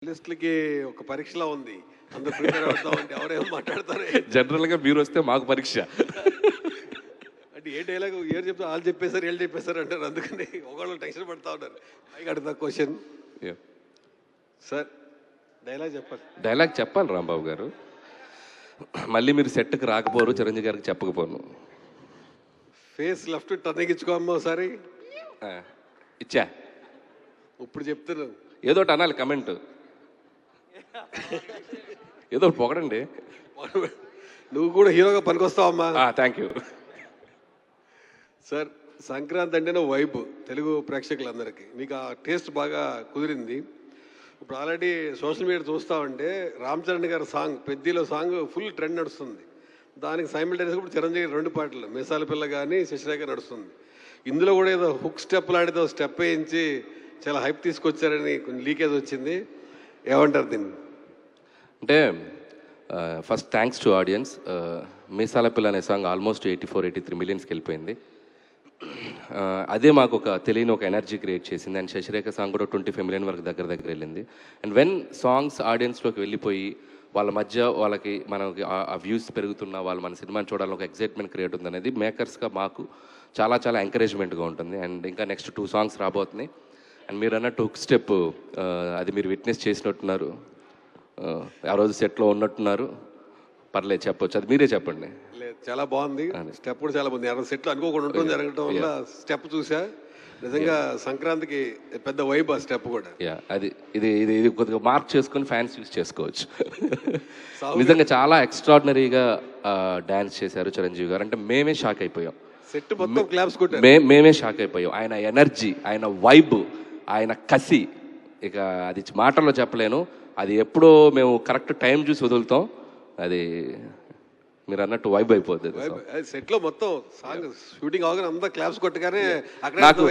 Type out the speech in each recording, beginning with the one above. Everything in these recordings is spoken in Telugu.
జర్నలిస్టులకి ఒక పరీక్షలా ఉంది. అందరూ ప్రిపేర్ అవుతా ఉంటే ఎవరేమో మాట్లాడతారు. జనరల్గా మీరు వస్తే మాకు పరీక్ష. అంటే ఏ డైలాగ్ ఏం చెప్తా వాళ్ళు చెప్పేశారు వీళ్ళు చెప్పేశారు అంటారు. అందుకని ఒకళ్ళు టెన్షన్ పడతా ఉన్నారు. పైకి అడుగుతా క్వశ్చన్ సార్, డైలాగ్ చెప్పాలి. డైలాగ్ చెప్పాలి రాంబాబు గారు. మళ్ళీ మీరు సెట్కి రాకపోరు, చిరంజీవి గారికి చెప్పకపోను. ఫేస్ లెఫ్ట్ టర్నింగ్ ఇచ్చుకోమ్మా ఒకసారి. ఇచ్చా, ఇప్పుడు చెప్తున్నాను. ఏదో ఒకటి అనాలి, కమెంట్ ఏదో ఒకటి పొగడండి. నువ్వు కూడా హీరోగా పనికొస్తావమ్మా. Thank you sir. సంక్రాంతి అంటేనే వైబ్ తెలుగు ప్రేక్షకులందరికీ. మీకు ఆ టేస్ట్ బాగా కుదిరింది. ఇప్పుడు ఆల్రెడీ సోషల్ మీడియా చూస్తూ ఉంటే రామ్ చరణ్ గారి సాంగ్ పెద్దిలో సాంగ్ ఫుల్ ట్రెండ్ నడుస్తుంది. దానికి సైమిల్టేనియస్గా ఇప్పుడు చిరంజీవి గారి 2 పాటలు మీసాల పిల్ల కానీ శశిరేఖ నడుస్తుంది. ఇందులో కూడా ఏదో హుక్ స్టెప్ లాంటిదో స్టెప్ వేయించి చాలా హైప్ తీసుకొచ్చారని కొంచెం లీకేజ్ వచ్చింది. ఏమంటారు దీన్ని? అంటే ఫస్ట్ థ్యాంక్స్ టు ఆడియన్స్. మీసాల పిల్ల అనే సాంగ్ ఆల్మోస్ట్ 84-83 మిలియన్స్కి వెళ్ళిపోయింది. అదే మాకు ఒక తెలియని ఒక ఎనర్జీ క్రియేట్ చేసింది. అండ్ శశిరేఖ సాంగ్ కూడా 25 మిలియన్ వరకు దగ్గర వెళ్ళింది. అండ్ వెన్ సాంగ్స్ ఆడియన్స్లోకి వెళ్ళిపోయి వాళ్ళ మధ్య వాళ్ళకి మనకి ఆ వ్యూస్ పెరుగుతున్నా వాళ్ళు మన సినిమాని చూడాలని ఒక ఎక్సైట్మెంట్ క్రియేట్ ఉంది అనేది మేకర్స్గా మాకు చాలా చాలా ఎంకరేజ్మెంట్గా ఉంటుంది. అండ్ ఇంకా నెక్స్ట్ 2 సాంగ్స్ రాబోతున్నాయి. అండ్ మీరు అన్నట్టు హుక్ స్టెప్ అది మీరు విట్నెస్ చేసినట్టున్నారు. ఆ రోజు సెట్లో ఉన్నట్టున్నారు. పర్లేదు, చెప్పొచ్చు, అది మీరే చెప్పండి. లేదు, చాలా బాగుంది. స్టెప్ కూడా చాలా బాగుంది. ఎవరైనా సెట్లు అనుకోకుండా ఉంటుంది జరగడం వల్ల స్టెప్ చూసా. నిజంగా సంక్రాంతికి పెద్ద వైబ్ ఆ స్టెప్ కూడా. అది ఇది ఇది ఇది కొద్దిగా మార్క్ చేసుకొని ఫ్యాన్స్ యూస్ చేసుకోవచ్చు. నిజంగా చాలా ఎక్స్ట్రాడినరీగా డాన్స్ చేశారు చిరంజీవి గారు. అంటే మేమే షాక్ అయిపోయాం. సెట్ మొత్తం క్లాప్స్ కొట్టారు. మేమే షాక్ అయిపోయాం. ఆయన ఎనర్జీ, ఆయన వైబ్, ఆయన కసి, ఇక అది మాటల్లో చెప్పలేను. అది ఎప్పుడో మేము కరెక్ట్ టైం చూసి వదులుతాం. అది మీరు అన్నట్టు వైబ్ అయిపోతుంది. సెట్ లో మొత్తం సాంగ్ షూటింగ్ అవగానే అంతా క్లాప్స్ కొట్టగానే నాకు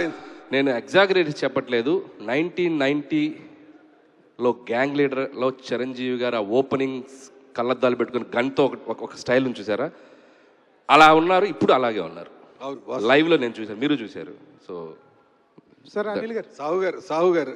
నేను ఎగ్జాగరేట్ చెప్పట్లేదు. 1990లో గ్యాంగ్ లీడర్లో చిరంజీవి గారు ఆ ఓపెనింగ్ కళ్ళద్దాలు పెట్టుకుని గన్తో ఒక స్టైల్ నుంచి చూసారా, అలా ఉన్నారు. ఇప్పుడు అలాగే ఉన్నారు. లైవ్ లో నేను చూశాను, మీరు చూశారు. సో సార్ అనిల్ గారు, సాహు గారు